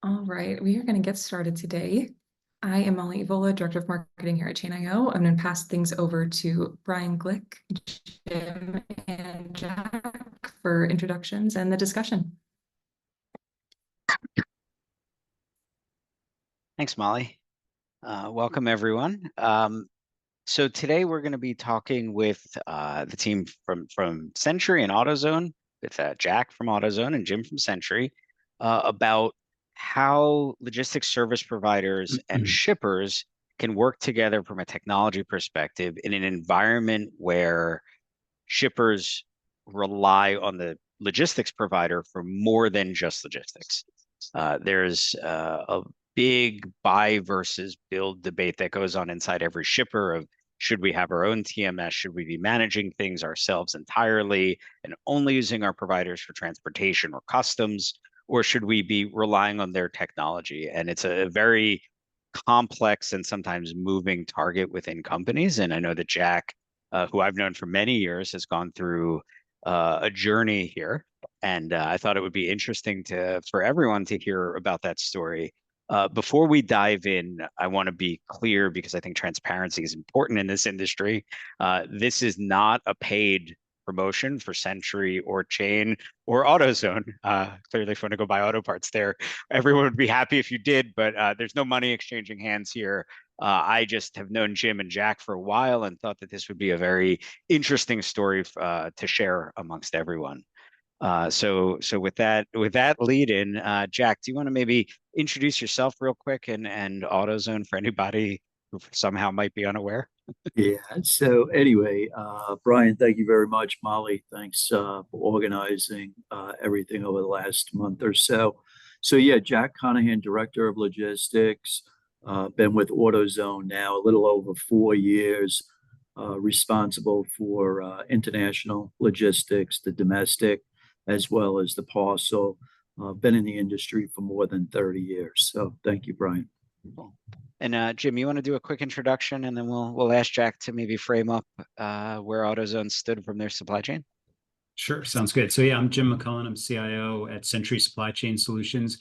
All right, we are going to get started today. I am Molly Evola, Director of Marketing here at Chain.io. I'm going to pass things over to Brian Glick, Jim, and Jack for introductions and the discussion. Thanks, Molly. Welcome, everyone. So today we're going to be talking with the team from Century and Autozone, with Jack from Autozone and Jim from Century, about how logistics service providers and shippers can work together from a technology perspective in an environment where shippers rely on the logistics provider for more than just logistics. There's a big buy versus build debate that goes on inside every shipper of should we have our own TMS? Should we be managing things ourselves entirely and only using our providers for transportation or customs? Or should we be relying on their technology? And it's a very complex and sometimes moving target within companies. And I know that Jack, who I've known for many years, has gone through a journey here. And I thought it would be interesting for everyone to hear about that story. Before we dive in, I want to be clear because I think transparency is important in this industry. This is not a paid promotion for Century or Chain or AutoZone. Clearly, if you want to go buy auto parts there, everyone would be happy if you did, but there's no money exchanging hands here. I just have known Jim and Jack for a while and thought that this would be a very interesting story to share amongst everyone. So with that lead in, Jack, do you want to maybe introduce yourself real quick and AutoZone for anybody who somehow might be unaware? Yeah. So anyway, Brian, thank you very much. Molly, thanks for organizing everything over the last month or so. So yeah, Jack Conahan, Director of Logistics, been with AutoZone now a little over 4 years, responsible for international logistics, the domestic, as well as the parcel. Been in the industry for more than 30 years. So thank you, Brian. Cool. And Jim, you want to do a quick introduction, and then we'll ask Jack to maybe frame up where AutoZone stood from their supply chain. Sure, sounds good. So yeah, I'm Jim McCullen. I'm CIO at Century Supply Chain Solutions.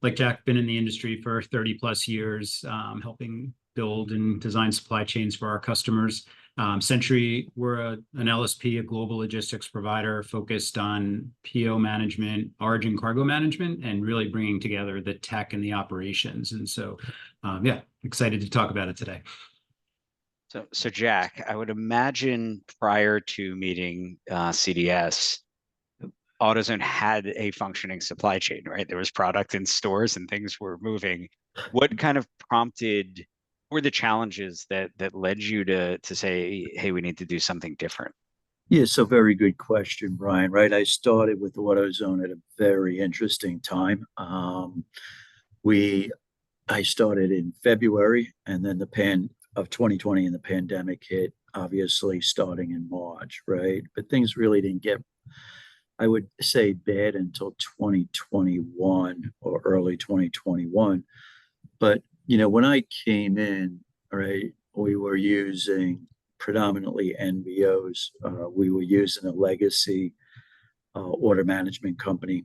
Like Jack, been in the industry for 30 plus years, helping build and design supply chains for our customers. Century, we're an LSP, a global logistics provider focused on PO management, origin cargo management, and really bringing together the tech and the operations. And so, yeah, excited to talk about it today. So Jack, I would imagine prior to meeting CDS, AutoZone had a functioning supply chain, right? There was product in stores and things were moving. What kind of prompted were the challenges that led you to say, hey, we need to do something different? Yeah, so very good question, Brian. Right, I started with AutoZone at a very interesting time. We I started in February, and then the pan of 2020 and the pandemic hit, obviously starting in March, right? But things really didn't get, I would say, bad until 2021 or early 2021. But when I came in, right, we were using predominantly NVOs. We were using a legacy order management company.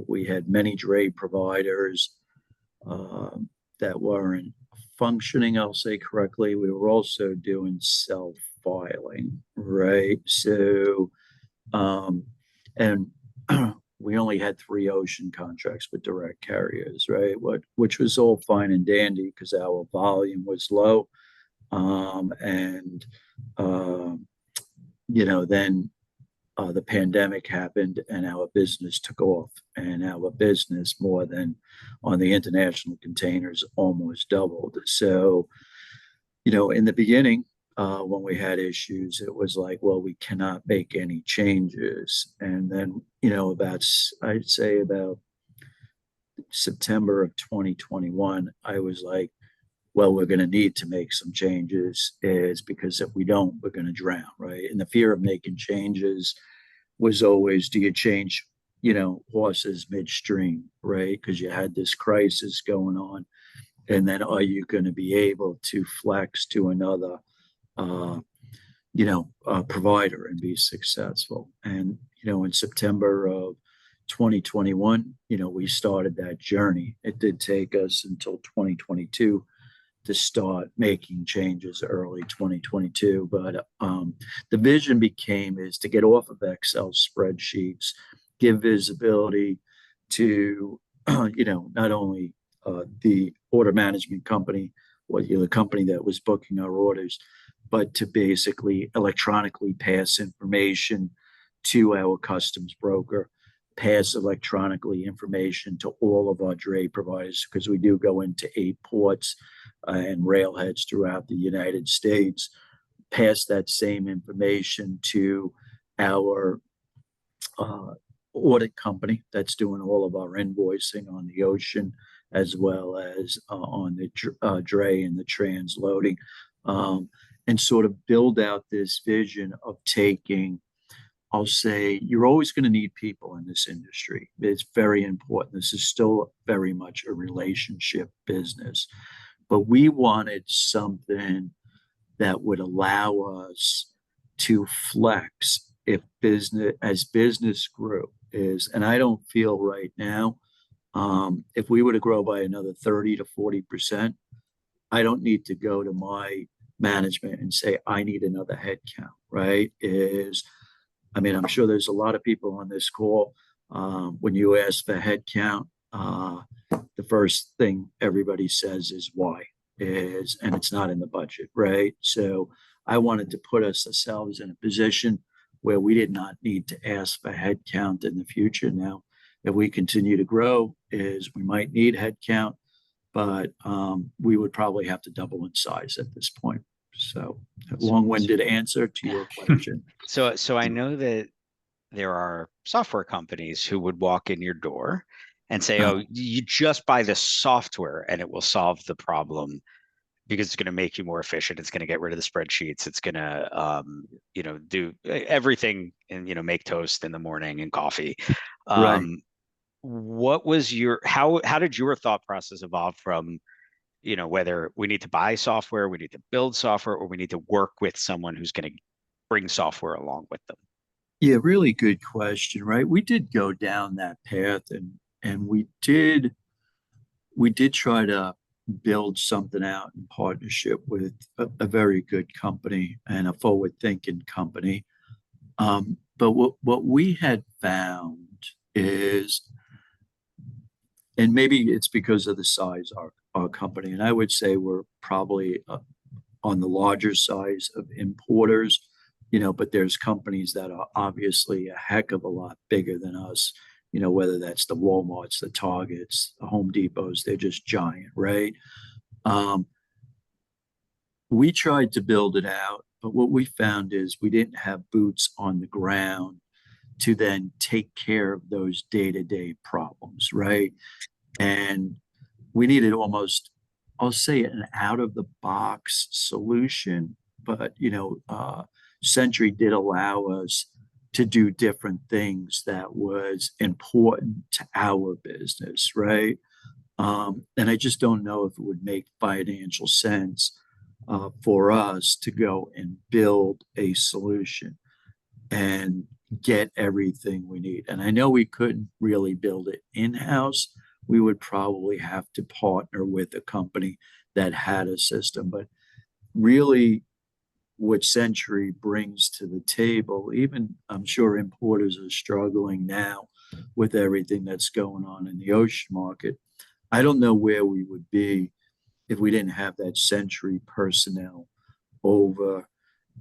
We had many dray providers that weren't functioning, I'll say correctly. We were also doing self-filing, right? So, and we only had 3 ocean contracts with direct carriers, right? Which was all fine and dandy because our volume was low. And then the pandemic happened and our business took off, and our business, more than on the international containers, almost doubled. So, in the beginning, when we had issues, it was like, well, we cannot make any changes. And then, I'd say about September of 2021, I was like, well, we're going to need to make some changes, is because if we don't, we're going to drown, right? And the fear of making changes was always, do you change, horses midstream, right? Because you had this crisis going on. And then are you going to be able to flex to another, provider and be successful? And, in September of 2021, we started that journey. It did take us until 2022 to start making changes early 2022. But the vision is to get off of Excel spreadsheets, give visibility to, not only the order management company, or the company that was booking our orders, but to basically electronically pass information to our customs broker, pass electronically information to all of our dray providers, because we do go into 8 ports and railheads throughout the United States, pass that same information to our audit company that's doing all of our invoicing on the ocean, as well as on the dray and the transloading, and sort of build out this vision of taking, I'll say, you're always going to need people in this industry. It's very important. This is still very much a relationship business. But we wanted something that would allow us to flex as business grew. And I don't feel right now, if we were to grow by another 30 to 40%, I don't need to go to my management and say, I need another headcount, right? I'm sure there's a lot of people on this call. When you ask for headcount, the first thing everybody says is why, and it's not in the budget, right? So I wanted to put ourselves in a position where we did not need to ask for headcount in the future. Now, if we continue to grow, we might need headcount, but we would probably have to double in size at this point. So, long-winded answer to your question. So I know that there are software companies who would walk in your door and say, "Oh, you just buy this software and it will solve the problem because it's going to make you more efficient. It's going to get rid of the spreadsheets. It's going to, do everything and make toast in the morning and coffee." Right. What was how did your thought process evolve from, whether we need to buy software, we need to build software, or we need to work with someone who's going to bring software along with them? Yeah, really good question, right? We did go down that path, and we did try to build something out in partnership with a very good company and a forward-thinking company. But what we had found is, and maybe it's because of the size of our company, and I would say we're probably on the larger size of importers, but there's companies that are obviously a heck of a lot bigger than us, whether that's the Walmarts, the Targets, the Home Depots, they're just giant, right? We tried to build it out, but what we found is we didn't have boots on the ground to then take care of those day-to-day problems, right? And we needed almost, I'll say, an out-of-the-box solution, but Century did allow us to do different things that was important to our business, right? And I just don't know if it would make financial sense for us to go and build a solution and get everything we need. And I know we couldn't really build it in-house. We would probably have to partner with a company that had a system. But really, what Century brings to the table, even I'm sure importers are struggling now with everything that's going on in the ocean market. I don't know where we would be if we didn't have that Century personnel over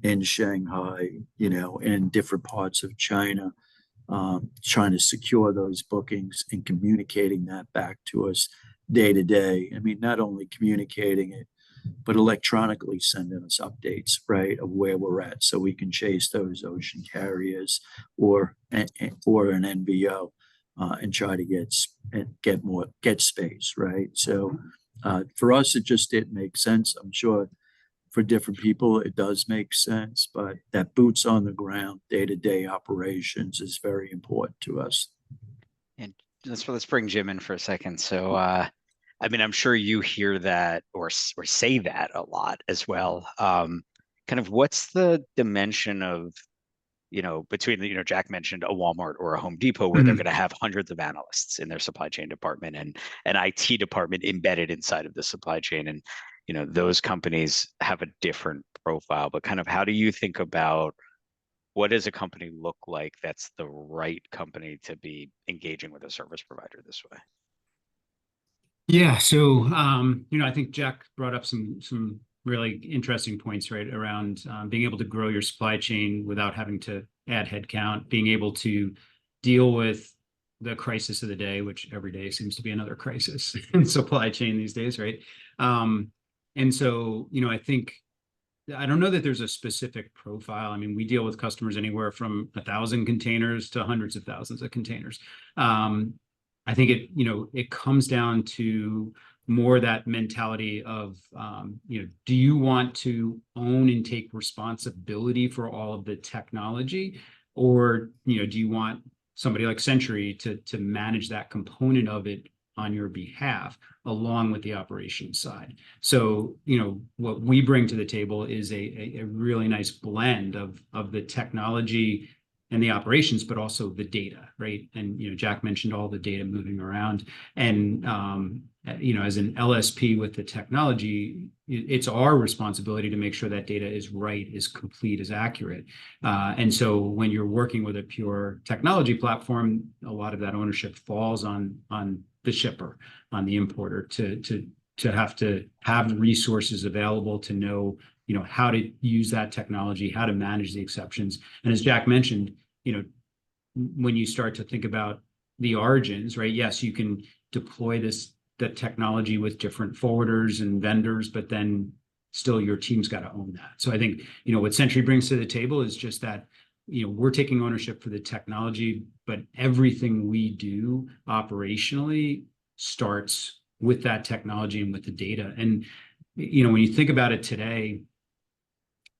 in Shanghai, in different parts of China, trying to secure those bookings and communicating that back to us day to day. Not only communicating it, but electronically sending us updates, right, of where we're at, so we can chase those ocean carriers or an NVO and try to get space, right? So for us, it just didn't make sense. I'm sure for different people, it does make sense, but that boots on the ground, day-to-day operations is very important to us. And let's bring Jim in for a second. So, I'm sure you hear that or say that a lot as well. Kind of what's the dimension of between Jack mentioned a Walmart or a Home Depot where they're going to have hundreds of analysts in their supply chain department and an IT department embedded inside of the supply chain. And, those companies have a different profile, but kind of how do you think about what does a company look like that's the right company to be engaging with a service provider this way? Yeah, so I think Jack brought up some really interesting points, right, around being able to grow your supply chain without having to add headcount, being able to deal with the crisis of the day, which every day seems to be another crisis in supply chain these days, right? And so, I don't know that there's a specific profile. I mean, we deal with customers anywhere from 1,000 containers to hundreds of thousands of containers. I think it comes down to more that mentality of, do you want to own and take responsibility for all of the technology, or do you want somebody like Century to manage that component of it on your behalf, along with the operations side? So, what we bring to the table is a really nice blend of the technology and the operations, but also the data, right? And, Jack mentioned all the data moving around. And, as an LSP with the technology, it's our responsibility to make sure that data is right, is complete, is accurate. And so when you're working with a pure technology platform, a lot of that ownership falls on the shipper, on the importer, to have resources available to know, how to use that technology, how to manage the exceptions. And as Jack mentioned, when you start to think about the origins, right? Yes, you can deploy the technology with different forwarders and vendors, but then still your team's got to own that. So I think, what Century brings to the table is just that, we're taking ownership for the technology, but everything we do operationally starts with that technology and with the data. And, when you think about it today,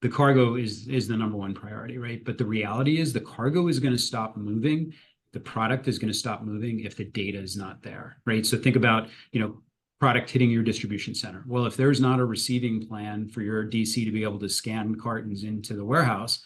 the cargo is the number one priority, right? But the reality is the cargo is going to stop moving. The product is going to stop moving if the data is not there, right? So think about, product hitting your distribution center. Well, if there's not a receiving plan for your DC to be able to scan cartons into the warehouse,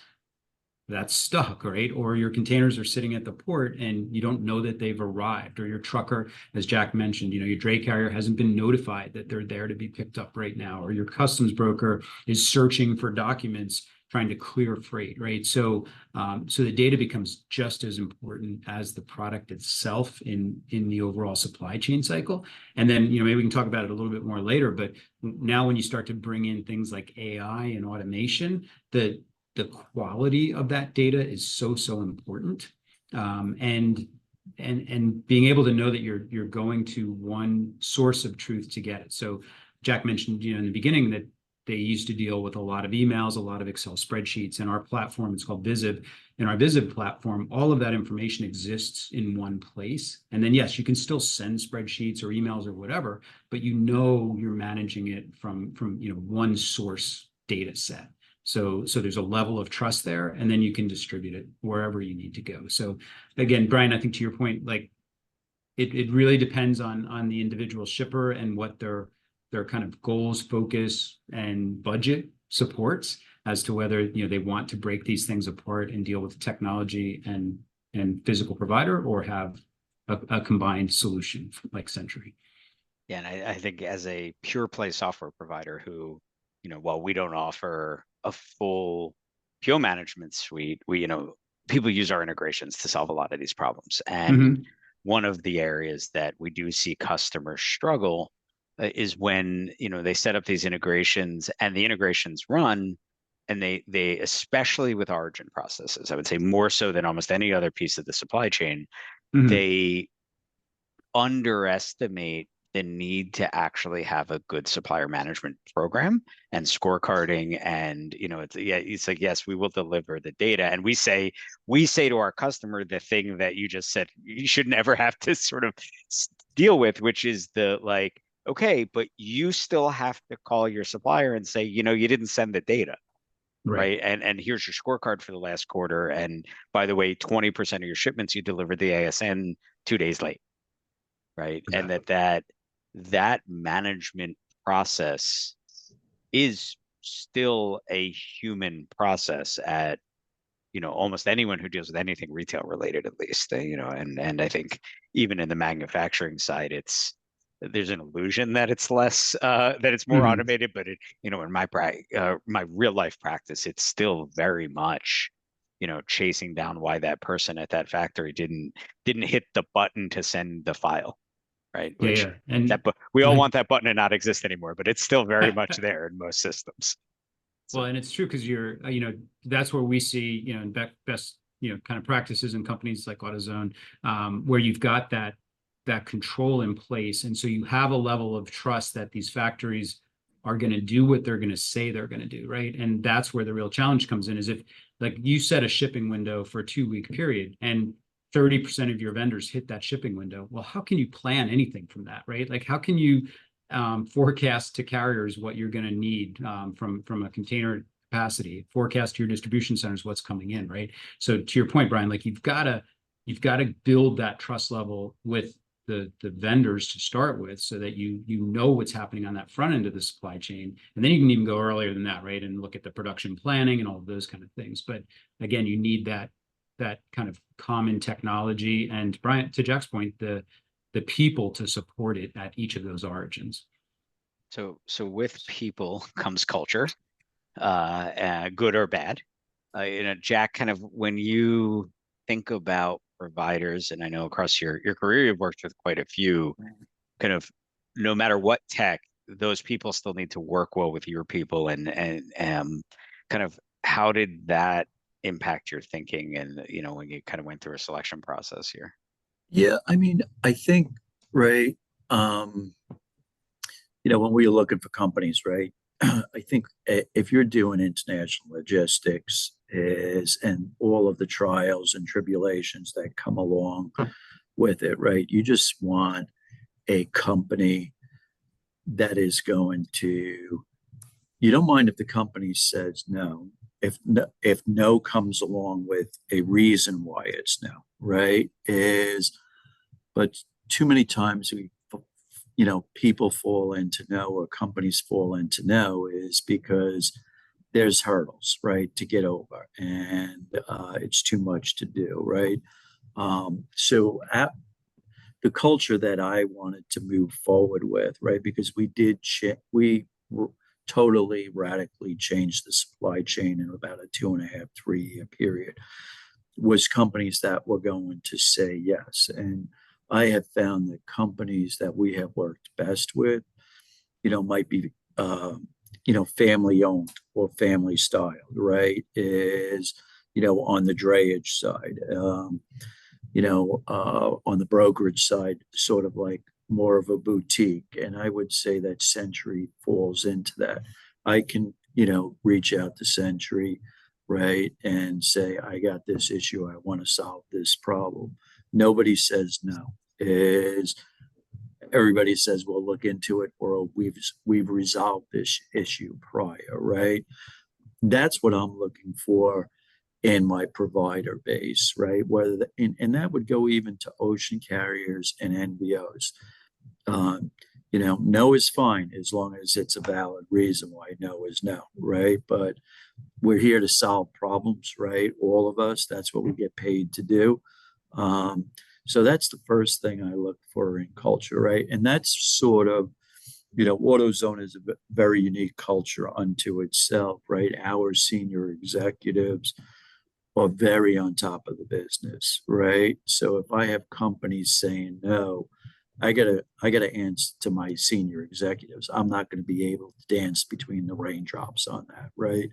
that's stuck, right? Or your containers are sitting at the port and you don't know that they've arrived, or your trucker, as Jack mentioned, your dray carrier hasn't been notified that they're there to be picked up right now, or your customs broker is searching for documents trying to clear freight, right? So the data becomes just as important as the product itself in the overall supply chain cycle. And then, maybe we can talk about it a little bit more later, but now when you start to bring in things like AI and automation, the quality of that data is so important. And being able to know that you're going to one source of truth to get it. So Jack mentioned, in the beginning that they used to deal with a lot of emails, a lot of Excel spreadsheets, and our platform is called Visib. In our Visib platform, all of that information exists in one place. And then, yes, you can still send spreadsheets or emails or whatever, but you're managing it from one source data set. So there's a level of trust there, and then you can distribute it wherever you need to go. So again, Brian, I think to your point, like it really depends on the individual shipper and what their kind of goals, focus, and budget supports as to whether they want to break these things apart and deal with technology and physical provider, or have a combined solution like Century. Yeah, and I think as a pure play software provider who, while we don't offer a full PO management suite, people use our integrations to solve a lot of these problems. And one of the areas that we do see customers struggle is when, they set up these integrations and the integrations run, and they especially with origin processes, I would say more so than almost any other piece of the supply chain, they underestimate the need to actually have a good supplier management program and scorecarding. And it's like, yes, we will deliver the data, and we say to our customer the thing that you just said you should never have to sort of deal with, which is the like, okay, but you still have to call your supplier and say, you didn't send the data, right? And here's your scorecard for the last quarter, and by the way, 20% of your shipments you delivered the ASN 2 days late, right? Exactly. And that management process is still a human process at almost anyone who deals with anything retail related, at least, and I think even in the manufacturing side, there's an illusion that it's less, that it's more Mhm. automated, but in my real life practice, it's still very much, chasing down why that person at that factory didn't hit the button to send the file, right? Yeah, Which yeah. And we all like, want that button to not exist anymore, but it's still very much there in most systems. well, So and it's true because that's where we see, in best, kind of practices in companies like AutoZone, where you've got that control in place. And so you have a level of trust that these factories are going to do what they're going to say they're going to do, right? And that's where the real challenge comes in, is if, like, you set a shipping window for a 2-week period and 30% of your vendors hit that shipping window, well, how can you plan anything from that, right? Like, how can you forecast to carriers what you're going to need from a container capacity, forecast to your distribution centers what's coming in, right? So to your point, Brian, like, you've got to build that trust level with the vendors to start with, so that you know what's happening on that front end of the supply chain, and then you can even go earlier than that, right, and look at the production planning and all of those kind of things. But again, you need that kind of common technology, and Brian, to Jack's point, the people to support it at each of those origins. So with people comes culture, good or bad. Jack, kind of when you think about providers, and I know across your career you've worked with quite a few, kind of no matter what tech, those people still need to work well with your people, and kind of how did that impact your thinking, and when you kind of went through a selection process here? Yeah, I mean, I think, right, when we're looking for companies, right, I think if you're doing international logistics and all of the trials and tribulations that come along with it, right, you just want a company that is going to, you don't mind if the company says no, if no comes along with a reason why it's no, right? But too many times people fall into no, or companies fall into no, is because there's hurdles, right, to get over, and it's too much to do, right? So the culture that I wanted to move forward with, right, because we totally radically changed the supply chain in about a 2.5, 3 year period, was companies that were going to say yes. And I have found that companies that we have worked best with, might be, family owned or family styled, right? Is, on the drayage side, on the brokerage side, sort of like more of a boutique. And I would say that Century falls into that. I can, reach out to Century, right, and say, I got this issue, I want to solve this problem. Nobody says no. Is Everybody says we'll look into it, or we've resolved this issue prior, right? That's what I'm looking for in my provider base, right? And that would go even to ocean carriers and NVOs. No is fine as long as it's a valid reason why no is no, right? But we're here to solve problems, right? All of us, that's what we get paid to do. Um, so that's the first thing I look for in culture, right? And that's sort of, AutoZone is a very unique culture unto itself, right? Our senior executives are very on top of the business, right? So if I have companies saying no, I gotta answer to my senior executives. I'm not going to be able to dance between the raindrops on that, right?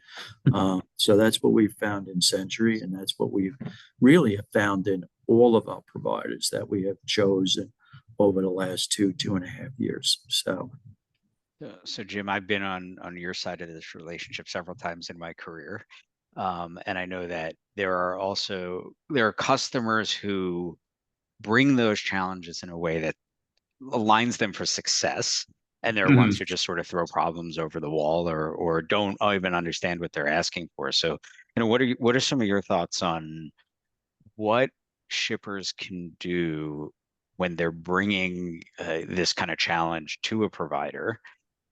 So that's what we've found in Century, and that's what we've really have found in all of our providers that we have chosen over the last 2.5 years. So Jim, I've been on your side of this relationship several times in my career. And I know that there are customers who bring those challenges in a way that aligns them for success. And there are ones Mhm. who just sort of throw problems over the wall, or don't even understand what they're asking for. So, what are some of your thoughts on what shippers can do when they're bringing this kind of challenge to a provider,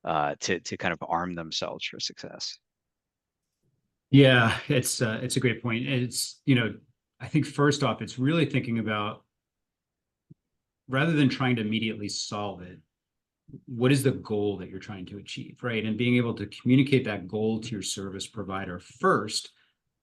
to kind of arm themselves for success? Yeah, it's a great point. And it's, I think first off, it's really thinking about, rather than trying to immediately solve it, what is the goal that you're trying to achieve, right? And being able to communicate that goal to your service provider first,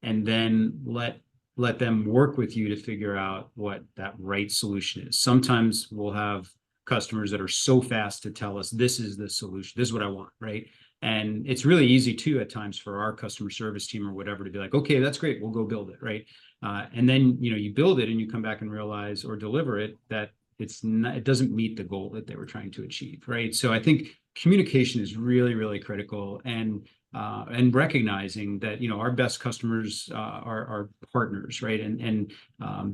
and then let them work with you to figure out what that right solution is. Sometimes we'll have customers that are so fast to tell us this is the solution, this is what I want, right? And it's really easy too at times for our customer service team or whatever to be like, okay, that's great, we'll go build it, right? And then you build it and you come back and realize or deliver it that it doesn't meet the goal that they were trying to achieve, right? So I think communication is really, really critical, and recognizing that our best customers are partners, right? And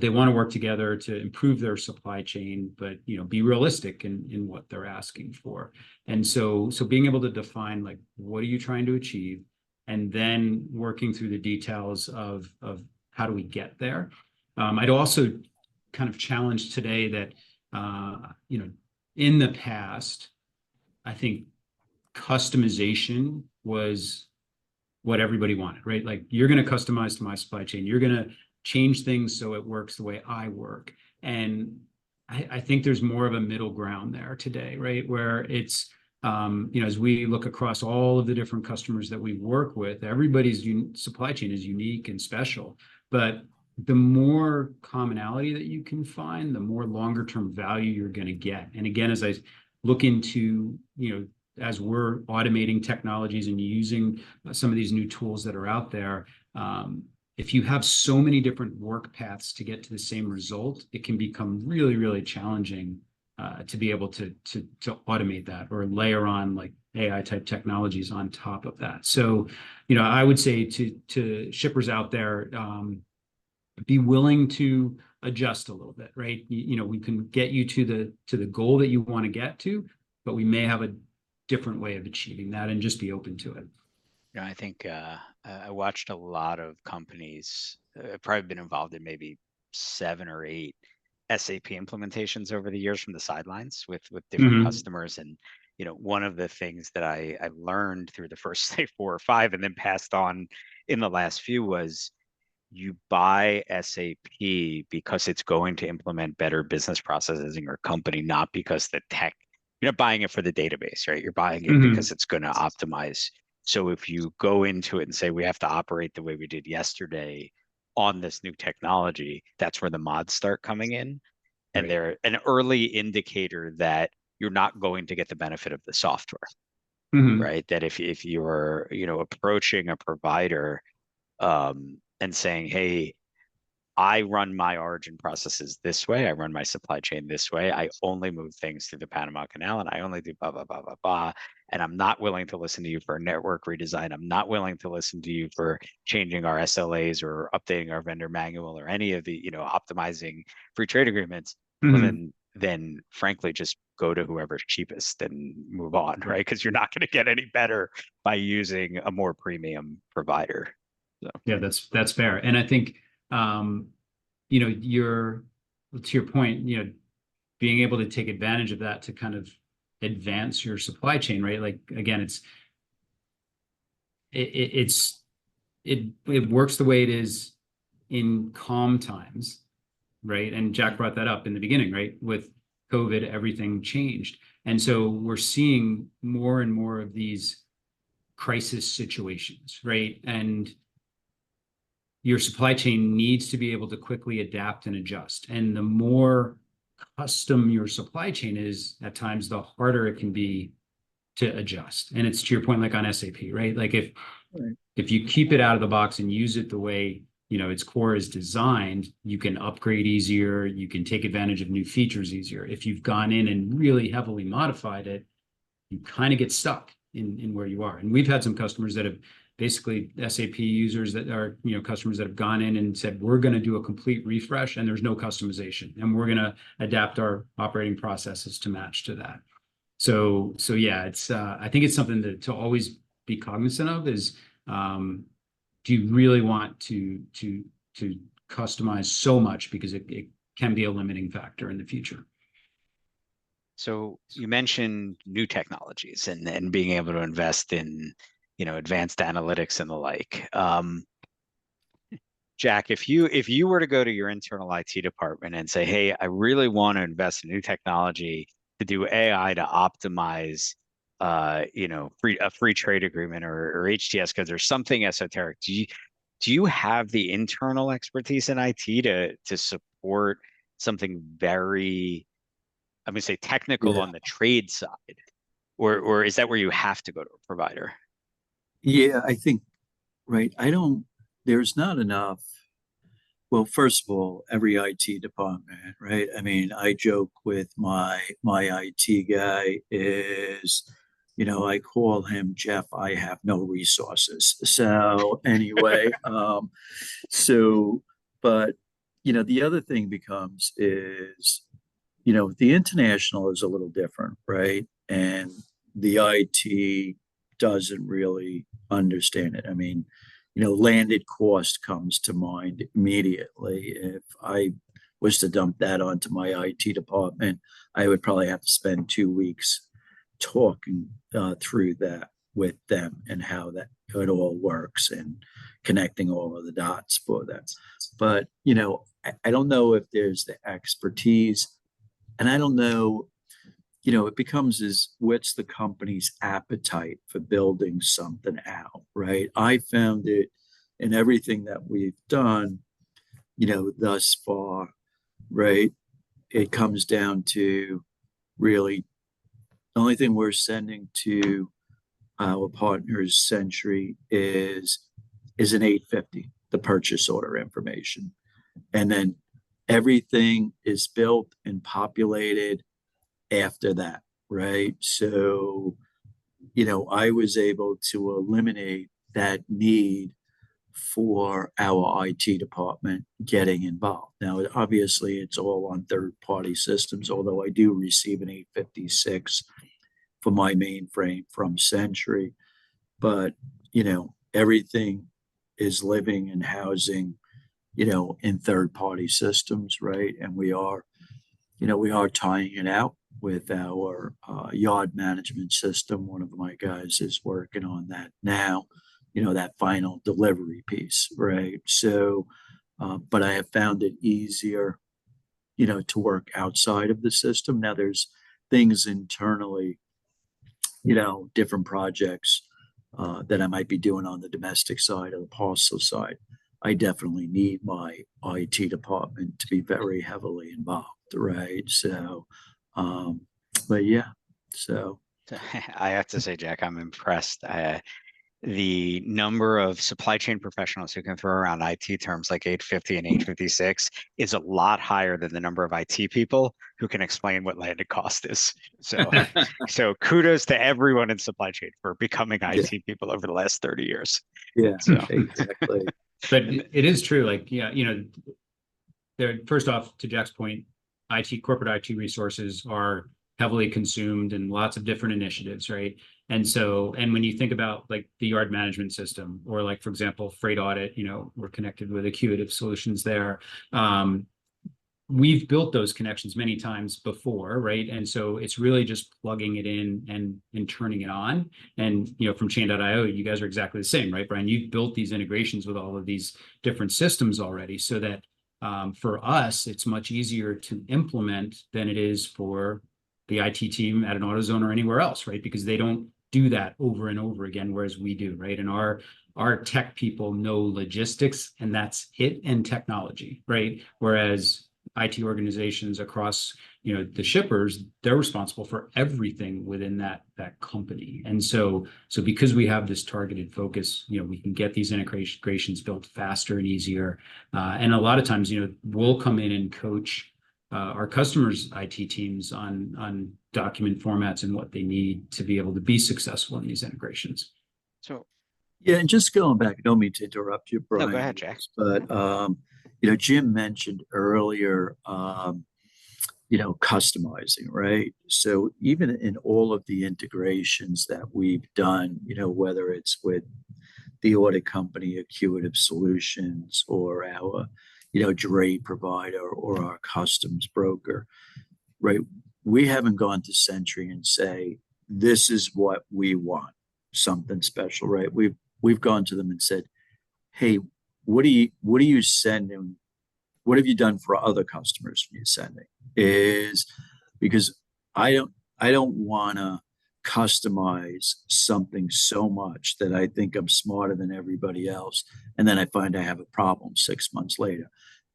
they want to work together to improve their supply chain, but be realistic in what they're asking for. And so being able to define, like, what are you trying to achieve, and then working through the details of how do we get there. I'd also kind of challenge today that in the past, I think customization was what everybody wanted, right? Like, you're going to customize to my supply chain. You're going to change things so it works the way I work. And I think there's more of a middle ground there today, right? Where it's, as we look across all of the different customers that we work with, everybody's supply chain is unique and special. But the more commonality that you can find, the more longer term value you're going to get. And again, as I look into, as we're automating technologies and using some of these new tools that are out there, if you have so many different work paths to get to the same result, it can become really, really challenging to be able to automate that or layer on like AI type technologies on top of that. So, I would say to shippers out there, be willing to adjust a little bit, right? We can get you to the goal that you want to get to, but we may have a different way of achieving that, and just be open to it. I think I watched a lot of companies. I've probably been involved in maybe 7 or 8 SAP implementations over the years from the sidelines with different customers. And one of the things that I learned through the first say 4 or 5 and then passed on in the last few was, you buy SAP because it's going to implement better business processes in your company, not because the tech. You're not buying it for the database, right? You're buying it because it's going to optimize. So if you go into it and say, we have to operate the way we did yesterday on this new technology, that's where the mods start coming in. And they're an early indicator that you're not going to get the benefit of the software, right? That if you're, approaching a provider and saying, hey, I run my origin processes this way. I run my supply chain this way. I only move things through the Panama Canal, and I only do blah, blah, blah, blah, blah. And I'm not willing to listen to you for a network redesign. I'm not willing to listen to you for changing our SLAs or updating our vendor manual or any of the, optimizing free trade agreements. Well, then frankly, just go to whoever's cheapest and move on, right? Because you're not going to get any better by using a more premium provider. So. Yeah, that's fair. And I think, you're, to your point, being able to take advantage of that to kind of advance your supply chain, right? Like, again, it works the way it is in calm times, right? And Jack brought that up in the beginning, right? With COVID, everything changed. And so we're seeing more and more of these crisis situations, right? And your supply chain needs to be able to quickly adapt and adjust. And the more custom your supply chain is, at times, the harder it can be to adjust. And it's to your point, like on SAP, right? Like if you keep it out of the box and use it the way its core is designed, you can upgrade easier, you can take advantage of new features easier. If you've gone in and really heavily modified it, you kind of get stuck in where you are. And we've had some customers that have basically SAP users that are, customers that have gone in and said, we're going to do a complete refresh and there's no customization. And we're going to adapt our operating processes to match to that. So yeah, it's, I think it's something to always be cognizant of is, do you really want to customize so much, because it can be a limiting factor in the future. So you mentioned new technologies and being able to invest in, advanced analytics and the like. Jack, if you were to go to your internal IT department and say, "Hey, I really want to invest in new technology to do AI to optimize, a free trade agreement or HTS because there's something esoteric," do you have the internal expertise in IT to support something very, I'm gonna say, technical Yeah. on the trade side, or is that where you have to go to a provider? Yeah, I think, right. There's not enough. Well, first of all, every IT department, right? I mean, I joke with my IT guy is, I call him Jeff. I have no resources. So anyway, so, but the other thing becomes is, the international is a little different, right? And the IT doesn't really understand it. I mean, landed cost comes to mind immediately. If I was to dump that onto my IT department, I would probably have to spend 2 weeks talking through that with them and how that it all works and connecting all of the dots for them. But I don't know if there's the expertise, and I don't know, it becomes is what's the company's appetite for building something out, right? I found it in everything that we've done, thus far, right? It comes down to really the only thing we're sending to our partners, Century, is an 850, the purchase order information. And then everything is built and populated after that, right? So, I was able to eliminate that need for our IT department getting involved. Now, obviously, it's all on third-party systems, although I do receive an 856 for my mainframe from Century. But, everything is living and housing, in third-party systems, right? And we are tying it out with our yard management system. One of my guys is working on that now, that final delivery piece, right? So, but I have found it easier, to work outside of the system. Now, there's things internally, different projects that I might be doing on the domestic side or the parcel side. I definitely need my IT department to be very heavily involved, right? So, but yeah, so I have to say, Jack, I'm impressed. The number of supply chain professionals who can throw around IT terms like 850 and 856 is a lot higher than the number of IT people who can explain what landed cost is. So kudos to everyone in supply chain for becoming yeah, IT people over the last 30 years. yeah, So exactly. But it is true, like, yeah, there, first off, to Jack's point, corporate IT resources are heavily consumed in lots of different initiatives, right? And so, and when you think about like the yard management system, or like, for example, freight audit, we're connected with Acuitive Solutions there. We've built those connections many times before, right? And so it's really just plugging it in and turning it on. And from Chain.io, you guys are exactly the same, right, Brian? You've built these integrations with all of these different systems already, so that for us, it's much easier to implement than it is for the IT team at an AutoZone or anywhere else, right? Because they don't do that over and over again, whereas we do, right? And our tech people know logistics, and that's it, and technology, right? Whereas IT organizations across, the shippers, they're responsible for everything within that company. And so because we have this targeted focus, we can get these integrations built faster and easier. And a lot of times, we'll come in and coach our customers' IT teams on document formats and what they need to be able to be successful in these integrations. So Yeah, and just going back, I don't mean to interrupt you, no, Brian, go ahead, Jack. but Jim mentioned earlier, customizing, right? So even in all of the integrations that we've done, whether it's with the audit company, Acuitive Solutions, or our, Dre provider or our customs broker, right? We haven't gone to Century and say, this is what we want, something special, right? We've gone to them and said, hey, what are you sending? What have you done for other customers you're sending? Is because I don't I don't want to customize something so much that I think I'm smarter than everybody else, and then I find I have a problem 6 months later.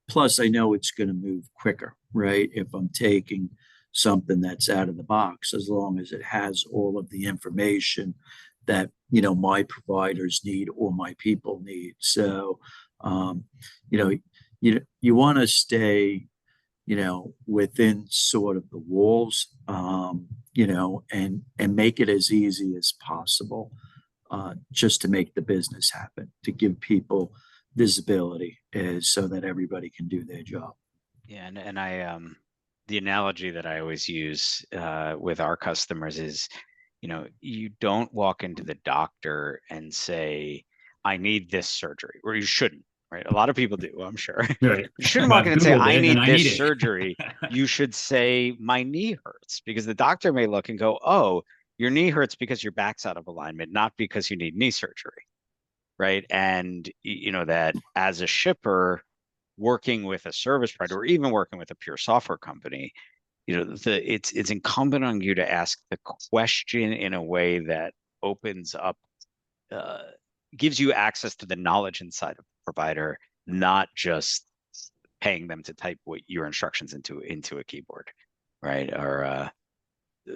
Plus, I know it's going to move quicker, right? If I'm taking something that's out of the box, as long as it has all of the information that, my providers need or my people need. So, um, you know, you want to stay, within sort of the walls, and make it as easy as possible, just to make the business happen, to give people visibility, so that everybody can do their job. Yeah, and I the analogy that I always use with our customers is, you don't walk into the doctor and say, I need this surgery, or you shouldn't, right? A lot of people do, I'm sure. Right. You shouldn't walk I've in and say, Googled I it and need I this need it. surgery. You should say, my knee hurts, because the doctor may look and go, oh, your knee hurts because your back's out of alignment, not because you need knee surgery, right? And that as a shipper working with a service provider or even working with a pure software company, it's incumbent on you to ask the question in a way that opens up, uh, gives you access to the knowledge inside of the provider, not just paying them to type what your instructions into a keyboard, right? Or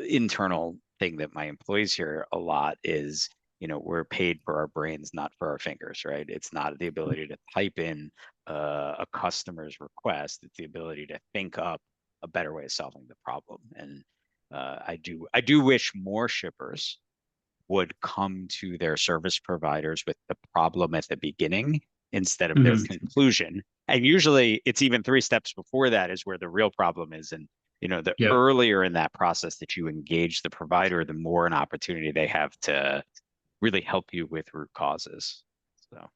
internal thing that my employees hear a lot is, we're paid for our brains, not for our fingers, right? It's not the ability to type in a customer's request. It's the ability to think up a better way of solving the problem. And I do wish more shippers would come to their service providers with the problem at the beginning instead of their Mhm. conclusion. And usually it's even 3 steps before that is where the real problem is. And the Yeah. earlier in that process that you engage the provider, the more an opportunity they have to really help you with root causes. So,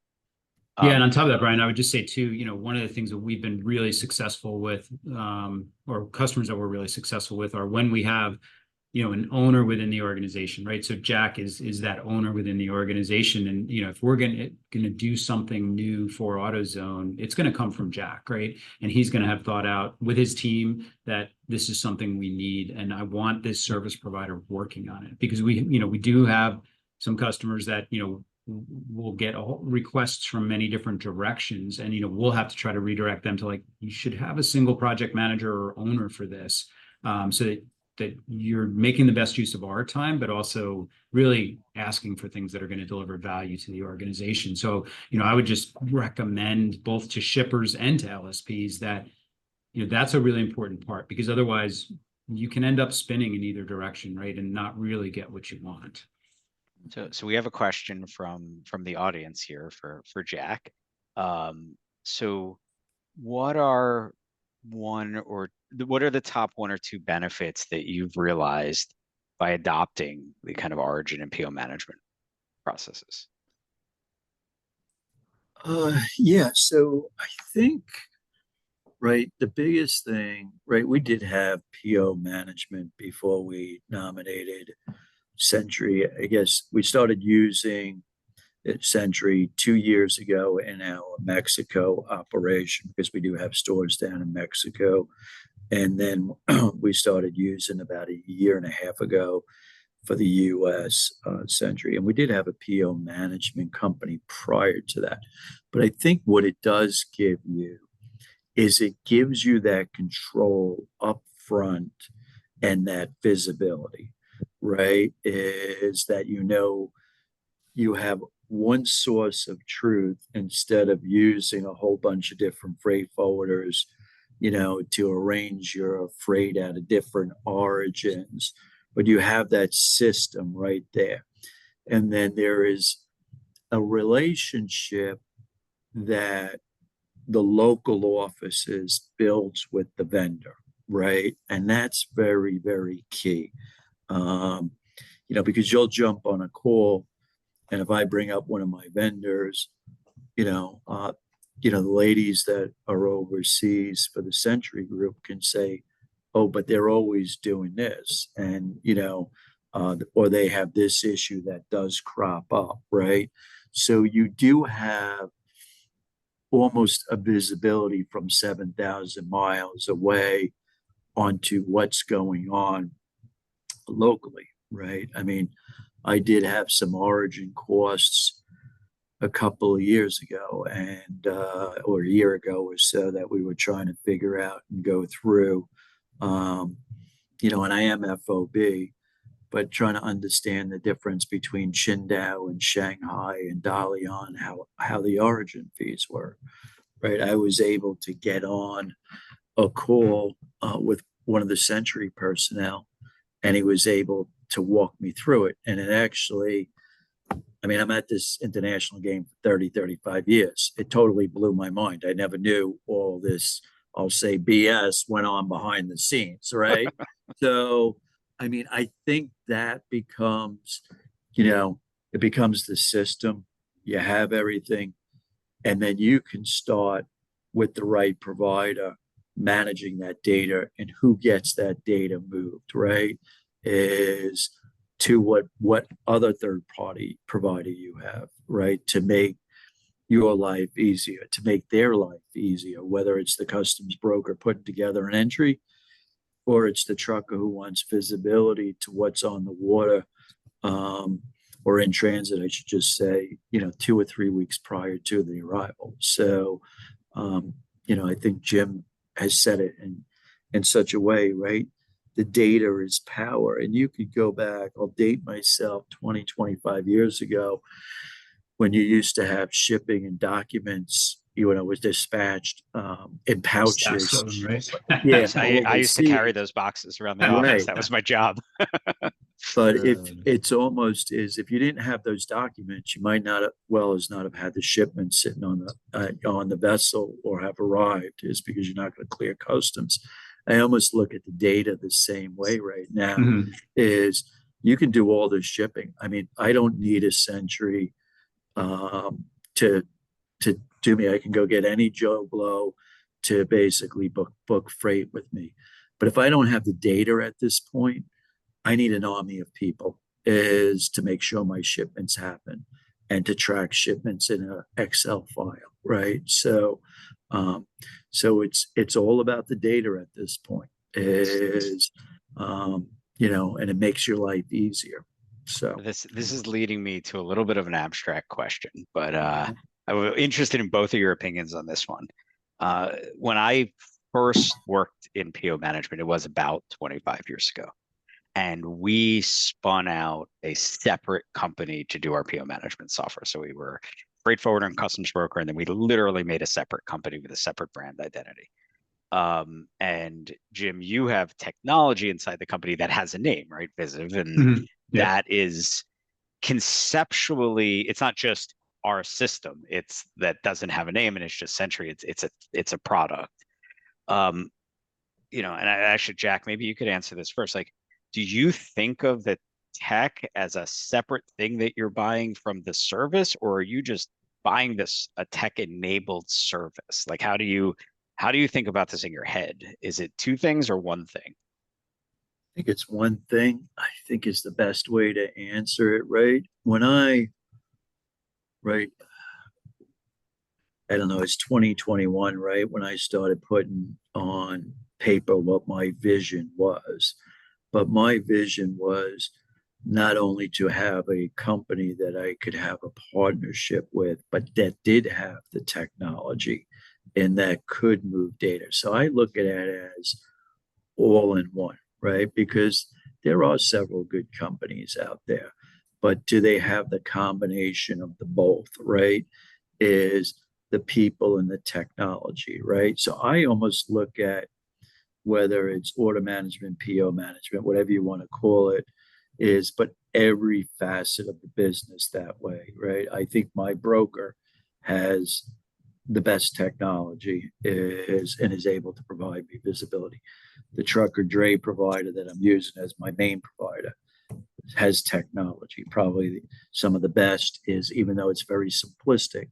Yeah, and um, on top of that, Brian, I would just say too, one of the things that we've been really successful with, or customers that we're really successful with, are when we have, an owner within the organization, right? So Jack is that owner within the organization, and if we're gonna do something new for AutoZone, it's gonna come from Jack, right? And he's gonna have thought out with his team that this is something we need, and I want this service provider working on it, because we do have some customers that we'll get requests from many different directions, and we'll have to try to redirect them to, like, you should have a single project manager or owner for this, so that you're making the best use of our time, but also really asking for things that are going to deliver value to the organization. So, I would just recommend both to shippers and to LSPs that, that's a really important part, because otherwise you can end up spinning in either direction, right? And not really get what you want. so we have a question from the audience here for Jack. So what are what are the top 1 or 2 benefits that you've realized by adopting the kind of origin and PO management processes? Yeah, so I think, right, the biggest thing, right, we did have PO management before we nominated Century. I guess we started using Century 2 years ago in our Mexico operation, because we do have stores down in Mexico. And then we started using about a year and a half ago for the US Century. And we did have a PO management company prior to that. But I think what it does give you is it gives you that control up front and that visibility, right? Is that you have one source of truth instead of using a whole bunch of different freight forwarders, to arrange your freight out of different origins. But you have that system right there. And then there is a relationship that the local offices builds with the vendor, right? And that's very, very key. Um, because you'll jump on a call, and if I bring up one of my vendors, you know, uh, the ladies that are overseas for the Century Group can say, "Oh, but they're always doing this," and or they have this issue that does crop up, right? So you do have almost a visibility from 7,000 miles away onto what's going on locally, right? I mean, I did have some origin costs a couple of years ago, and or a year ago or so, that we were trying to figure out and go through. Um, and I am FOB, but trying to understand the difference between Qingdao and Shanghai and Dalian, how the origin fees were, right? I was able to get on a call with one of the Century personnel, and he was able to walk me through it. And it actually, I mean, I'm at this international game for 30, 35 years. It totally blew my mind. I never knew all this, I'll say, BS went on behind the scenes, right? So, I mean, I think that becomes, it becomes the system. You have everything, and then you can start with the right provider managing that data, and who gets that data moved, right? Is to what other third party provider you have, right? To make your life easier, to make their life easier, whether it's the customs broker putting together an entry, or it's the trucker who wants visibility to what's on the water, or in transit, I should just say, 2 or 3 weeks prior to the arrival. So, I think Jim has said it in such a way, right? The data is power. And you could go back, I'll date myself 20, 25 years ago, when you used to have shipping and documents, was dispatched in pouches. Stacks of them, right? Yeah, I used to carry those boxes around the office. Right. That was my job. But if it's almost is, if you didn't have those documents, you might not have had the shipment sitting on the vessel or have arrived, is because you're not going to clear customs. I almost look at the data the same way right now. Mhm. Is you can do all this shipping. I mean, I don't need a Century to do me. I can go get any Joe Blow to basically book freight with me. But if I don't have the data at this point, I need an army of people, is to make sure my shipments happen and to track shipments in an Excel file, right? So, it's all about the data at this point. And it makes your life easier. So This is leading me to a little bit of an abstract question, but I'm interested in both of your opinions on this one. When I first worked in PO management, it was about 25 years ago. And we spun out a separate company to do our PO management software. So we were freight forwarder and customs broker, and then we literally made a separate company with a separate brand identity. And Jim, you have technology inside the company that has a name, right? Visive, and Mhm. Yeah. that is conceptually, it's not just our system. It's that doesn't have a name, and it's just Century. It's a product. And actually, Jack, maybe you could answer this first. Like, do you think of the tech as a separate thing that you're buying from the service, or are you just buying a tech-enabled service? Like, how do you think about this in your head? Is it two things or one thing? I think it's one thing, I think, is the best way to answer it, right? Right, I don't know, it's 2021, right? When I started putting on paper what my vision was. But my vision was not only to have a company that I could have a partnership with, but that did have the technology and that could move data. So I look at it as all in one, right? Because there are several good companies out there, but do they have the combination of the both, right? Is the people and the technology, right? So I almost look at whether it's order management, PO management, whatever you want to call it, but every facet of the business that way, right? I think my broker has the best technology and is able to provide me visibility. The truck or dray provider that I'm using as my main provider has technology. Probably some of the best, is, even though it's very simplistic,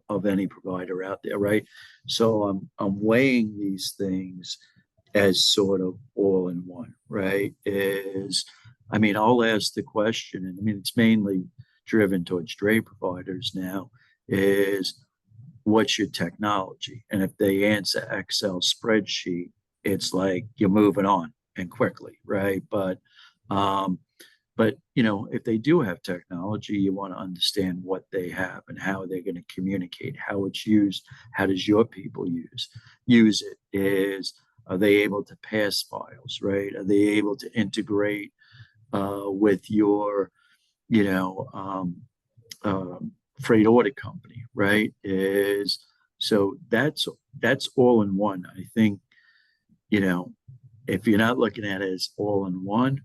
of any provider out there, right? So I'm weighing these things as sort of all in one, right? I mean, I'll ask the question, and I mean, it's mainly driven towards dray providers now, is what's your technology? And if they answer Excel spreadsheet, it's like you're moving on and quickly, right? Um, but you know, if they do have technology, you want to understand what they have and how they're going to communicate, how it's used, how does your people use it? Are they able to pass files, right? Are they able to integrate with your, you know, freight order company, right? So that's all in one. I think, you know, if you're not looking at it as all in one,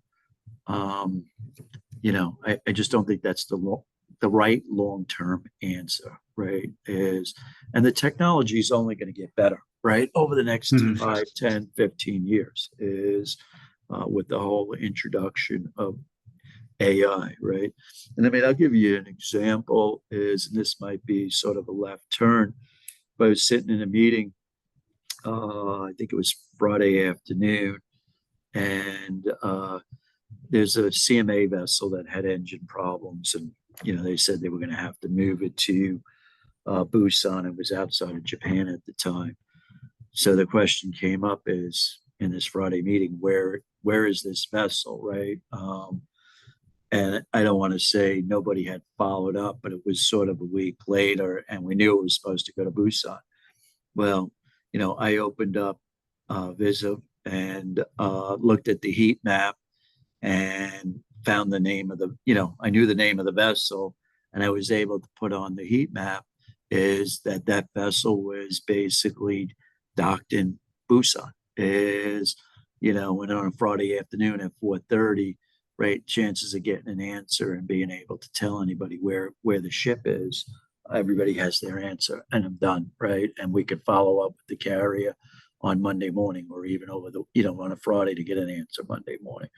um, you know, I just don't think that's the right long-term answer, right? And the technology is only going to get better, right? Over the next 5, 10, 15 years with the whole introduction of AI, right? And I mean, I'll give you an example and this might be sort of a left turn, but I was sitting in a meeting, I think it was Friday afternoon, and there's a CMA vessel that had engine problems, and you know they said they were going to have to move it to Busan. It was outside of Japan at the time. So the question came up is in this Friday meeting, where is this vessel, right? And I don't want to say nobody had followed up, but it was sort of a week later, and we knew it was supposed to go to Busan. Well, you know, I opened up Visa and looked at the heat map and found the name of the, you know, I knew the name of the vessel, and I was able to put on the heat map is that vessel was basically docked in Busan. You know, and on a Friday afternoon at 4:30, right, chances of getting an answer and being able to tell anybody where the ship is, everybody has their answer, and I'm done, right? And we could follow up with the carrier on Monday morning, or even over the, you know, on a Friday to get an answer Monday morning.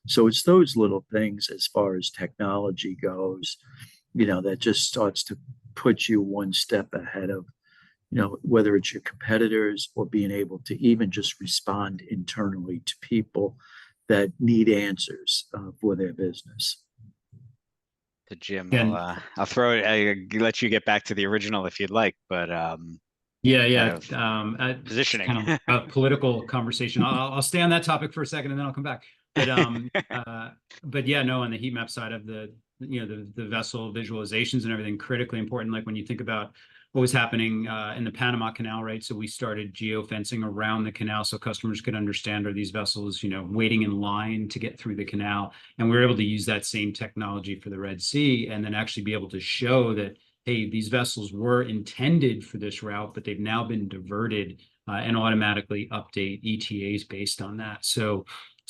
So it's those little things as far as technology goes, you know, that just starts to put you one step ahead of, you know, whether it's your competitors or being able to even just respond internally to people that need answers for their business. To Jim, I'll throw it. I'll let you get back to the original if you'd like, but positioning, kind of a political conversation. I'll stay on that topic for a second and then I'll come back. But yeah, no, on the heat map side of the, you know, the vessel visualizations and everything, critically important. Like when you think about what was happening in the Panama Canal, right? So we started geofencing around the canal so customers could understand, are these vessels, you know, waiting in line to get through the canal? And we were able to use that same technology for the Red Sea and then actually be able to show that, hey, these vessels were intended for this route, but they've now been diverted and automatically update ETAs based on that. So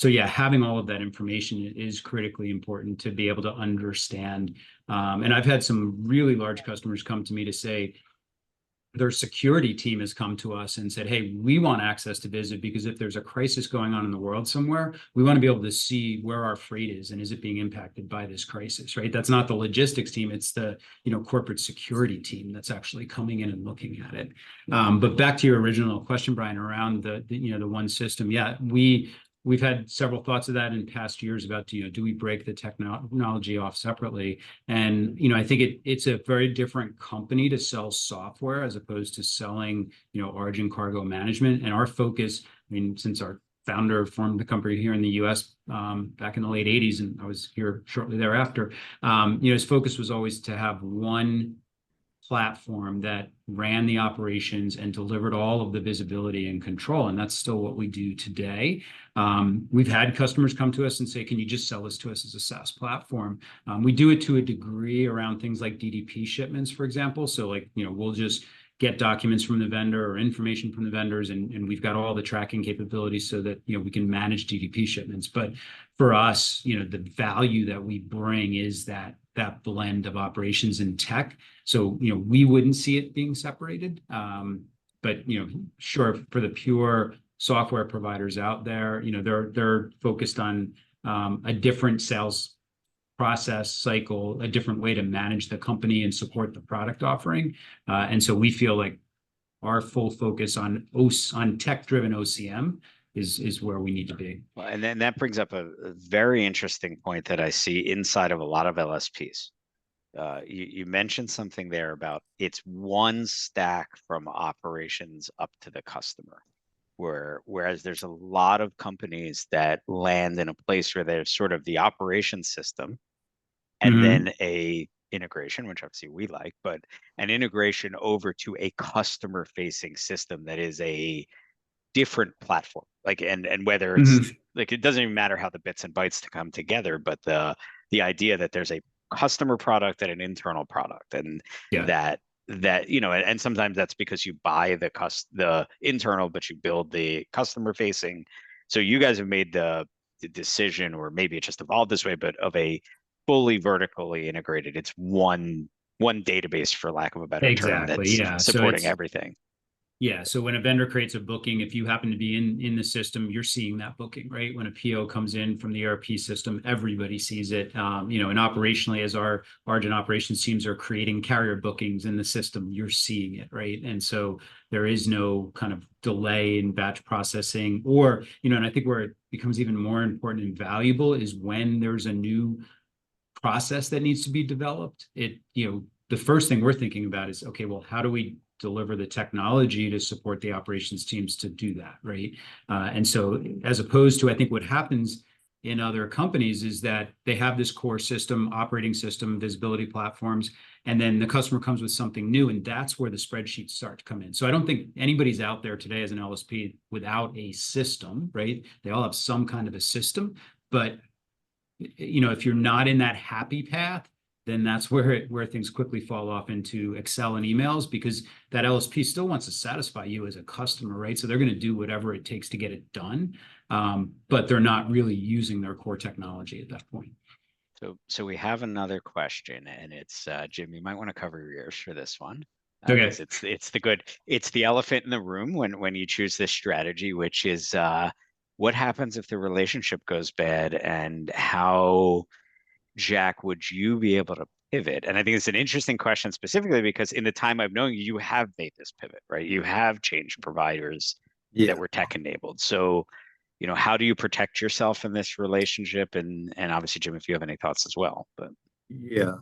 yeah, having all of that information is critically important to be able to understand. And I've had some really large customers come to me to say, their security team has come to us and said, hey, we want access to Visit because if there's a crisis going on in the world somewhere, we want to be able to see where our freight is and is it being impacted by this crisis, right? That's not the logistics team. It's the, you know, corporate security team that's actually coming in and looking at it. But back to your original question, Brian, around the you know, the one system. Yeah, we've had several thoughts of that in past years about, you know, do we break the technology off separately? And, you know, I think it's a very different company to sell software as opposed to selling, you know, origin cargo management. And our focus, I mean, since our founder formed the company here in the US back in the late 80s, and I was here shortly thereafter, you know, his focus was always to have one platform that ran the operations and delivered all of the visibility and control. And that's still what we do today. We've had customers come to us and say, can you just sell this to us as a SaaS platform? We do it to a degree around things like DDP shipments, for example. So like, you know, we'll just get documents from the vendor or information from the vendors, and we've got all the tracking capabilities so that, you know, we can manage DDP shipments. But for us, you know, the value that we bring is that blend of operations and tech. So, you know, we wouldn't see it being separated. But, you know, sure, for the pure software providers out there, you know, they're focused on a different sales process cycle, a different way to manage the company and support the product offering. And so we feel like our full focus on tech-driven OCM is where we need to be. Well, and then that brings up a very interesting point that I see inside of a lot of LSPs. You mentioned something there about it's one stack from operations up to the customer, whereas there's a lot of companies that land in a place where there's sort of the operation system and then a integration, which obviously we like, but an integration over to a customer facing system that is a different platform. Like, and whether it's like, it doesn't even matter how the bits and bytes to come together, but the idea that there's a customer product and an internal product, and Yeah. that you know, and sometimes that's because you buy the internal, but you build the customer facing. So you guys have made the decision, or maybe it just evolved this way, but of a fully vertically integrated, it's one database, for lack of a better term, Exactly. that's Yeah. So supporting everything. yeah. So when a vendor creates a booking, if you happen to be in the system, you're seeing that booking, right? When a PO comes in from the ERP system, everybody sees it. You know, and operationally, as our margin operations teams are creating carrier bookings in the system, you're seeing it, right? And so there is no kind of delay in batch processing, or, you know, and I think where it becomes even more important and valuable is when there's a new process that needs to be developed. You know, the first thing we're thinking about is, okay, well, how do we deliver the technology to support the operations teams to do that, right? And so, as opposed to, I think what happens in other companies is that they have this core system, operating system, visibility platforms, and then the customer comes with something new, and that's where the spreadsheets start to come in. So I don't think anybody's out there today as an LSP without a system, right? They all have some kind of a system, but you know, if you're not in that happy path, then that's where things quickly fall off into Excel and emails, because that LSP still wants to satisfy you as a customer, right? So they're going to do whatever it takes to get it done, but they're not really using their core technology at that point. So we have another question, and it's Jim, you might want to cover your ears for this one. Okay. It's the elephant in the room when you choose this strategy, which is what happens if the relationship goes bad, and how, Jack, would you be able to pivot? And I think it's an interesting question, specifically because in the time I've known you, you have made this pivot, right? You have changed providers that were tech enabled. So, you know, how do you protect yourself in this relationship? And obviously, Jim, if you have any thoughts as well. But Yeah.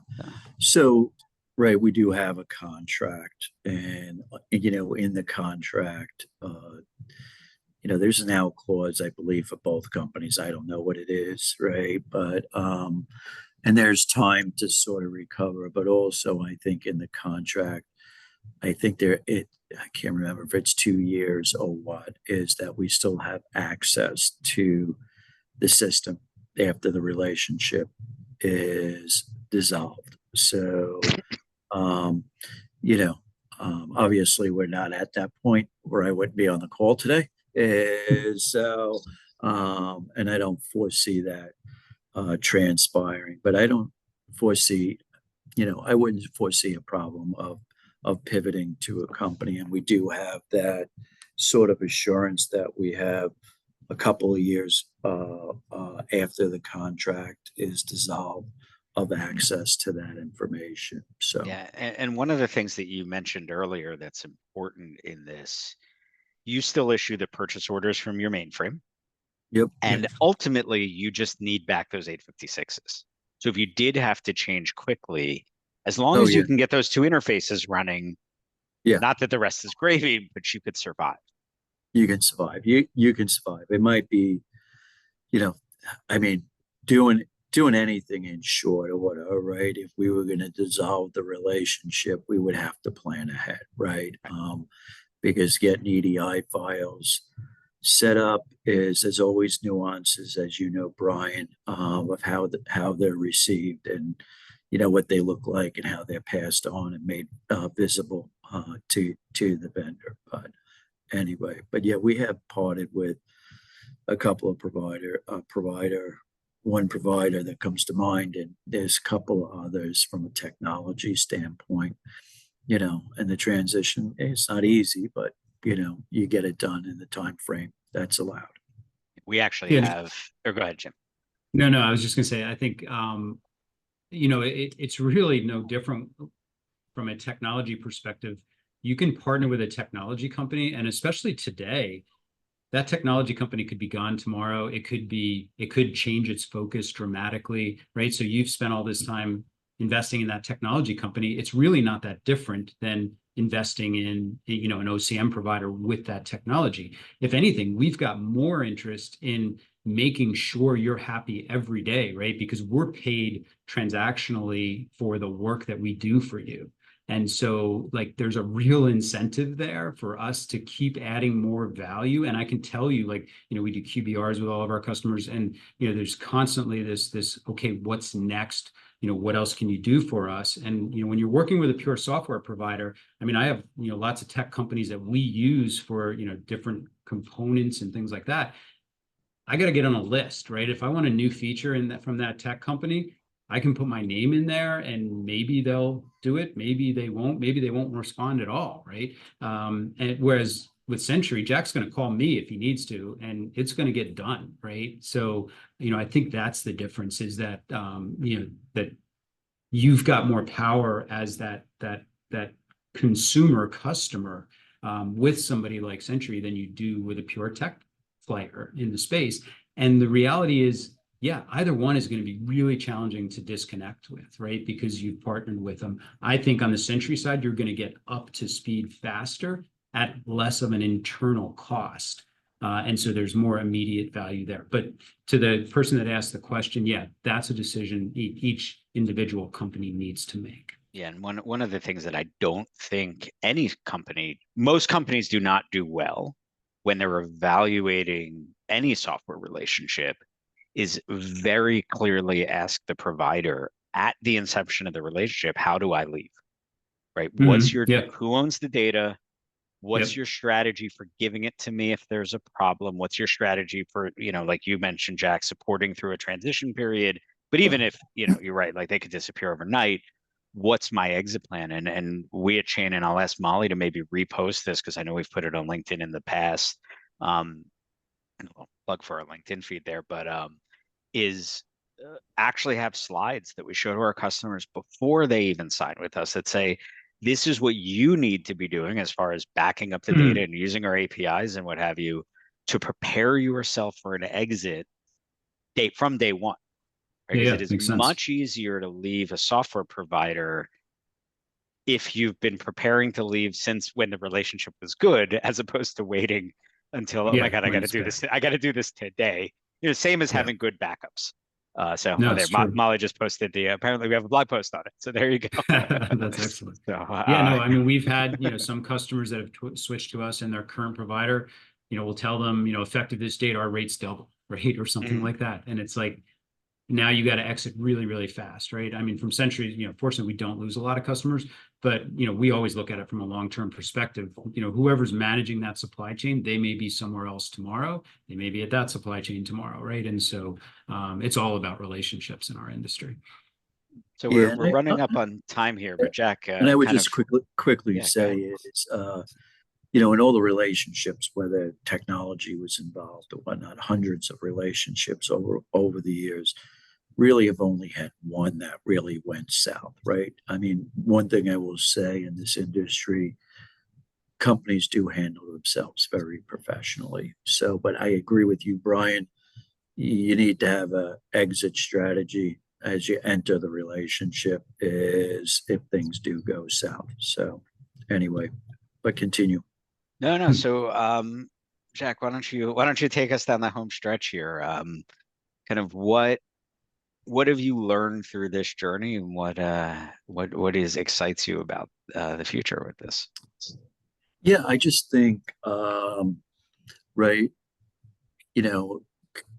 So, right, we do have a contract, and you know, in the contract, you know, there's an out clause, I believe, for both companies. I don't know what it is, right? But and there's time to sort of recover, but also I think in the contract, I think I can't remember if it's 2 years or what, is that we still have access to the system after the relationship is dissolved. So, you know, obviously we're not at that point where I wouldn't be on the call today. So, and I don't foresee that transpiring, but I don't foresee, you know, I wouldn't foresee a problem of pivoting to a company. And we do have that sort of assurance that we have a couple of years after the contract is dissolved of access to that information. So yeah, and one of the things that you mentioned earlier that's important in this, you still issue the purchase orders from your mainframe. yep. And ultimately, you just need back those 856s. So if you did have to change quickly, as long as you can get those two interfaces running, Yeah, not that the rest is gravy, but you could survive. you can survive. You can survive. It might be, you know, I mean, doing anything in short or whatever, right? If we were going to dissolve the relationship, we would have to plan ahead, right? Because getting EDI files set up there's always nuances, as you know, Brian, of how they're received, and you know what they look like and how they're passed on and made visible to the vendor. But anyway, but yeah, we have parted with a couple of one provider that comes to mind, and there's a couple of others from a technology standpoint, you know, and the transition, it's not easy, but you know, you get it done in the time frame that's allowed. We actually have, or go ahead, Jim. No, I was just going to say, I think, you know, it's really no different from a technology perspective. You can partner with a technology company, and especially today, that technology company could be gone tomorrow. It could change its focus dramatically, right? So you've spent all this time investing in that technology company. It's really not that different than investing in, you know, an OCM provider with that technology. If anything, we've got more interest in making sure you're happy every day, right? Because we're paid transactionally for the work that we do for you. And so, like, there's a real incentive there for us to keep adding more value. And I can tell you, like, you know, we do QBRs with all of our customers, and, you know, there's constantly this, okay, what's next? You know, what else can you do for us? And, you know, when you're working with a pure software provider, I mean, I have, you know, lots of tech companies that we use for, you know, different components and things like that. I got to get on a list, right? If I want a new feature in that from that tech company, I can put my name in there and maybe they'll do it. Maybe they won't respond at all, right? And whereas with Century, Jack's going to call me if he needs to, and it's going to get done, right? So, you know, I think that's the difference, is that, you know, that you've got more power as that consumer customer, with somebody like Century than you do with a pure tech player in the space. And the reality is, yeah, either one is going to be really challenging to disconnect with, right? Because you've partnered with them. I think on the Century side, you're going to get up to speed faster at less of an internal cost. And so there's more immediate value there. But to the person that asked the question, yeah, that's a decision each individual company needs to make. Yeah, and one of the things that I don't think most companies do not do well when they're evaluating any software relationship is very clearly ask the provider at the inception of the relationship, how do I leave? Right? Yeah. Who owns the data? What's Yep. your strategy for giving it to me if there's a problem? What's your strategy for, you know, like you mentioned, Jack, supporting through a transition period? But even if, you know, you're right, like they could disappear overnight, what's my exit plan? And we at Chain, and I'll ask Molly to maybe repost this because I know we've put it on LinkedIn in the past. And I'll plug for our LinkedIn feed there, but is actually have slides that we show to our customers before they even sign with us that say, this is what you need to be doing as far as backing up the data and using our APIs and what have you to prepare yourself for an exit date from day one. Right? Because Yeah, it is makes sense. much easier to leave a software provider if you've been preparing to leave since when the relationship was good, as opposed to waiting until, oh my Yeah, God, I when got to it's do bad. this. I got to do this today. You know, same as Yeah. having good backups. No, There, it's true. Molly just posted apparently we have a blog post on it. So there you go. That's excellent. So, Yeah, no, I mean, we've had, you know, some customers that have switched to us and their current provider, you know, we'll tell them, you know, effective this date, our rates double, right? Or something mhm. like that. And it's like, now you got to exit really, really fast, right? I mean, from Century, you know, fortunately, we don't lose a lot of customers, but, you know, we always look at it from a long-term perspective. You know, whoever's managing that supply chain, they may be somewhere else tomorrow. They may be at that supply chain tomorrow, right? And so it's all about relationships in our industry. So Yeah, we're running up on time here, but Jack, and I would kind of, just quickly yeah, go say ahead. is, you know, in all the relationships, whether technology was involved or whatnot, hundreds of relationships over the years, really have only had one that really went south, right? I mean, one thing I will say in this industry, companies do handle themselves very professionally. So, but I agree with you, Brian. You need to have a exit strategy as you enter the relationship is if things do go south. So anyway, but continue. No. So, Jack, why don't you take us down the home stretch here? Kind of what have you learned through this journey, and what excites you about the future with this? Yeah, I just think, right, you know,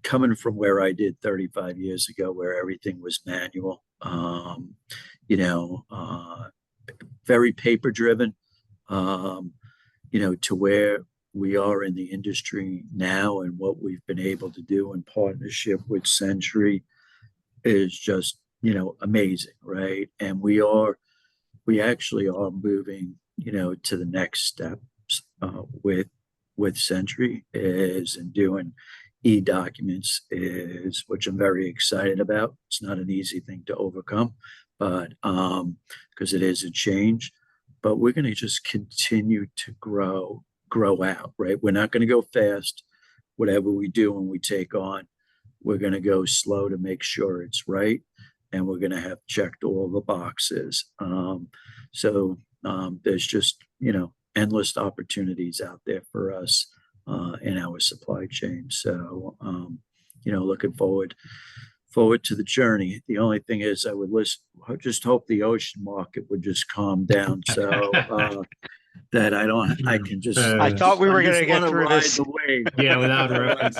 coming from where I did 35 years ago, where everything was manual, you know, very paper driven, um, you know, to where we are in the industry now and what we've been able to do in partnership with Century is just, you know, amazing, right? And we actually are moving, you know, to the next steps with Century is and doing e-documents is, which I'm very excited about. It's not an easy thing to overcome, but because it is a change, but we're going to just continue to grow out, right? We're not going to go fast. whatever we do when we take on, we're going to go slow to make sure it's right, and we're going to have checked all the boxes. There's just, endless opportunities out there for us in our supply chain. So, looking forward to the journey. The only thing is, I just hope the ocean market would just calm down, so that I can just. I thought we were going to get wanna through ride this. the wave. Yeah, without reference.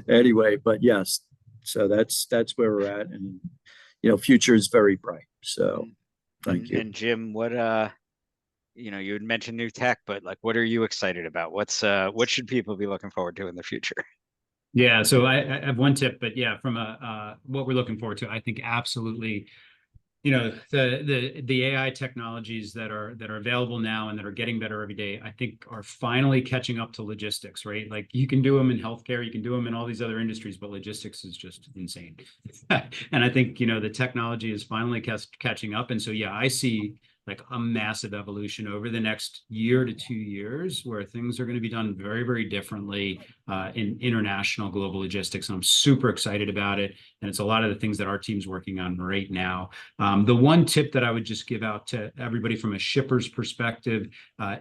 Anyway, but yes, so that's where we're at, and future is very bright. So, thank you. And Jim, what you had mentioned new tech, but like, what are you excited about? What should people be looking forward to in the future? Yeah, so I have one tip, but yeah, from what we're looking forward to, I think absolutely, the AI technologies that are available now and that are getting better every day, I think are finally catching up to logistics, right? Like, you can do them in healthcare, you can do them in all these other industries, but logistics is just insane. And I think, the technology is finally catching up. And so, yeah, I see like a massive evolution over the next year to 2 years where things are going to be done very, very differently in international global logistics. And I'm super excited about it. And it's a lot of the things that our team's working on right now. The one tip that I would just give out to everybody from a shipper's perspective,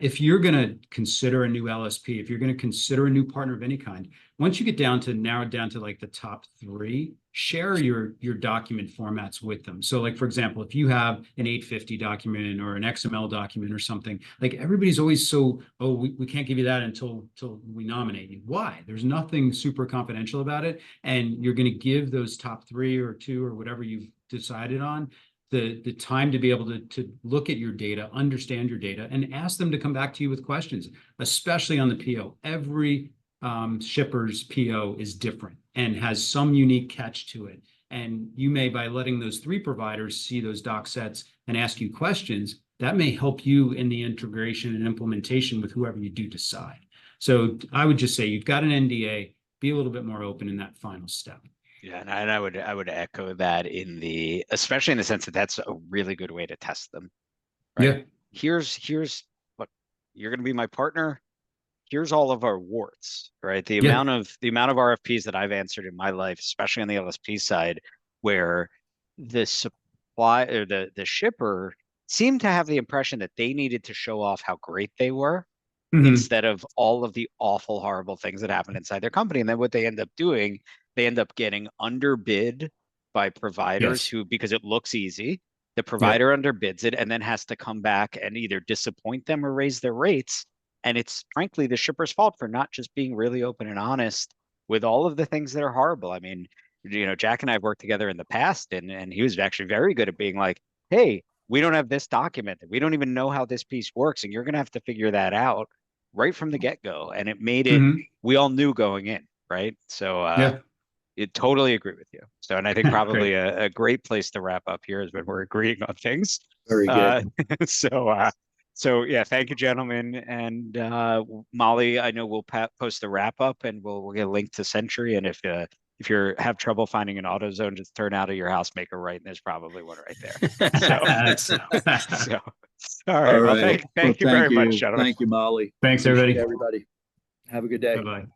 if you're going to consider a new LSP, if you're going to consider a new partner of any kind, once you get narrowed down to like the top 3, share your document formats with them. So like, for example, if you have an 850 document or an XML document or something, like, everybody's always we can't give you that until we nominate you. Why? There's nothing super confidential about it. And you're going to give those top 3 or 2 or whatever you've decided on the time to be able to look at your data, understand your data, and ask them to come back to you with questions, especially on the PO. Every shipper's PO is different and has some unique catch to it. And you may, by letting those 3 providers see those doc sets and ask you questions, that may help you in the integration and implementation with whoever you do decide. So I would just say, you've got an NDA, be a little bit more open in that final step. Yeah, and I would echo that especially in the sense that that's a really good way to test them. Right? Yeah. Here's what you're going to be my partner. Here's all of our warts, right? The Yeah. amount of RFPs that I've answered in my life, especially on the LSP side, where the supply or the shipper seemed to have the impression that they needed to show off how great they were instead of all of the awful, horrible things that happen inside their company. And then what they end up doing, they end up getting underbid by providers Yes. who, because it looks easy, the provider underbids it and then has to come back and either disappoint them or raise their rates. And it's frankly the shipper's fault for not just being really open and honest with all of the things that are horrible. I mean, Jack and I have worked together in the past, and he was actually very good at being like, hey, we don't have this documented. We don't even know how this piece works, and you're going to have to figure that out right from the get-go. And it made it, we all knew going in, right? So Yeah. I totally agree with you. So, and I think probably Great. a great place to wrap up here is when we're agreeing on things. Very good. So yeah, thank you, gentlemen. And Molly, I know we'll post the wrap up, and we'll get a link to Century. And if you have trouble finding an AutoZone, just turn out of your house, make a right, and there's probably one right there. So, all right. Well, thank you very much, gentlemen. Thank you, Molly. Thanks, Appreciate everybody. everybody. Have a good day. Bye-bye.